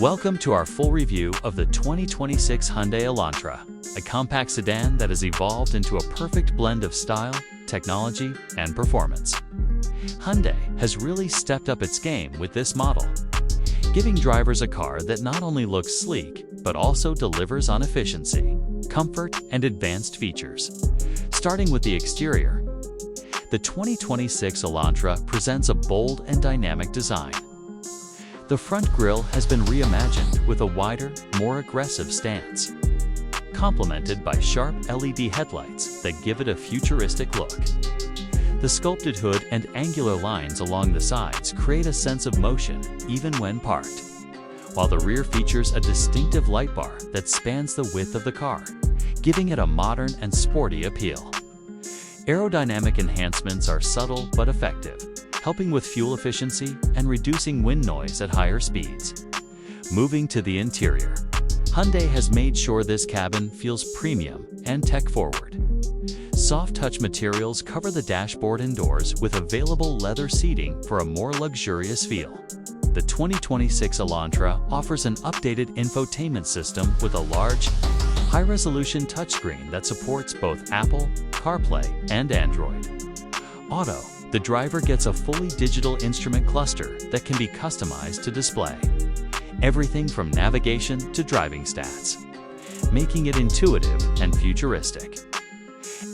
Welcome to our full review of the 2026 Hyundai Elantra, a compact sedan that has evolved into a perfect blend of style, technology, and performance. Hyundai has really stepped up its game with this model, giving drivers a car that not only looks sleek, but also delivers on efficiency, comfort, and advanced features. Starting with the exterior, the 2026 Elantra presents a bold and dynamic design. The front grille has been reimagined with a wider, more aggressive stance, complemented by sharp LED headlights that give it a futuristic look. The sculpted hood and angular lines along the sides create a sense of motion even when parked, while the rear features a distinctive light bar that spans the width of the car, giving it a modern and sporty appeal. Aerodynamic enhancements are subtle but effective, helping with fuel efficiency and reducing wind noise at higher speeds. Moving to the interior, Hyundai has made sure this cabin feels premium and tech-forward. Soft-touch materials cover the dashboard and doors with available leather seating for a more luxurious feel. The 2026 Elantra offers an updated infotainment system with a large, high-resolution touchscreen that supports both Apple, CarPlay, and Android Auto. The driver gets a fully digital instrument cluster that can be customized to display everything from navigation to driving stats, making it intuitive and futuristic.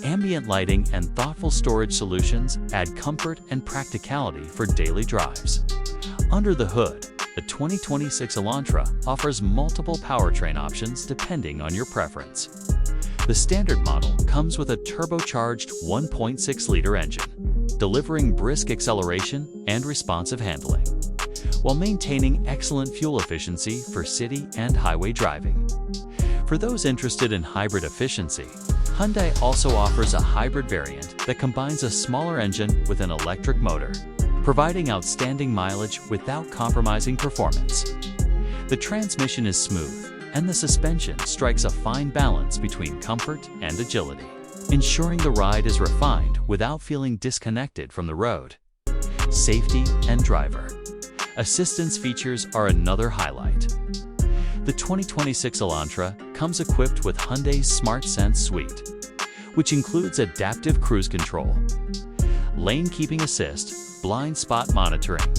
Ambient lighting and thoughtful storage solutions add comfort and practicality for daily drives. Under the hood, the 2026 Elantra offers multiple powertrain options depending on your preference. The standard model comes with a turbocharged 1.6-liter engine, delivering brisk acceleration and responsive handling, while maintaining excellent fuel efficiency for city and highway driving. For those interested in hybrid efficiency, Hyundai also offers a hybrid variant that combines a smaller engine with an electric motor, providing outstanding mileage without compromising performance. The transmission is smooth, and the suspension strikes a fine balance between comfort and agility, ensuring the ride is refined without feeling disconnected from the road. Safety and driver assistance features are another highlight. The 2026 Elantra comes equipped with Hyundai's SmartSense suite, which includes adaptive cruise control, lane keeping assist, blind spot monitoring,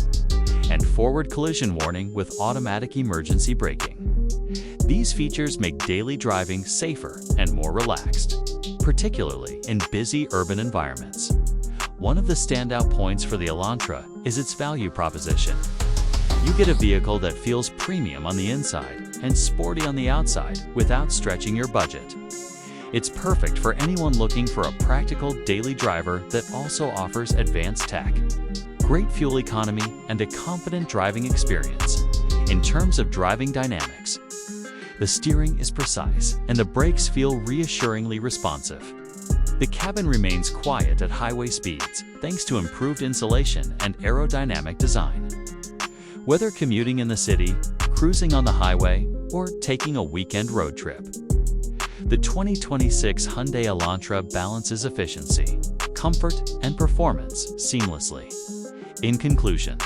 and forward collision warning with automatic emergency braking. These features make daily driving safer and more relaxed, particularly in busy urban environments. One of the standout points for the Elantra is its value proposition. You get a vehicle that feels premium on the inside and sporty on the outside without stretching your budget. It's perfect for anyone looking for a practical daily driver that also offers advanced tech, great fuel economy, and a confident driving experience. In terms of driving dynamics, the steering is precise and the brakes feel reassuringly responsive. The cabin remains quiet at highway speeds thanks to improved insulation and aerodynamic design. Whether commuting in the city, cruising on the highway, or taking a weekend road trip, the 2026 Hyundai Elantra balances efficiency, comfort, and performance seamlessly. In conclusion,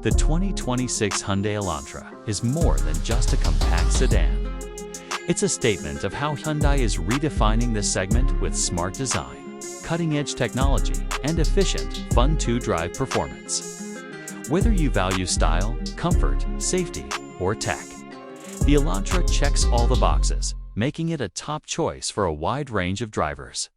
the 2026 Hyundai Elantra is more than just a compact sedan. It's a statement of how Hyundai is redefining this segment with smart design, cutting-edge technology, and efficient, fun-to-drive performance. Whether you value style, comfort, safety, or tech, the Elantra checks all the boxes, making it a top choice for a wide range of drivers.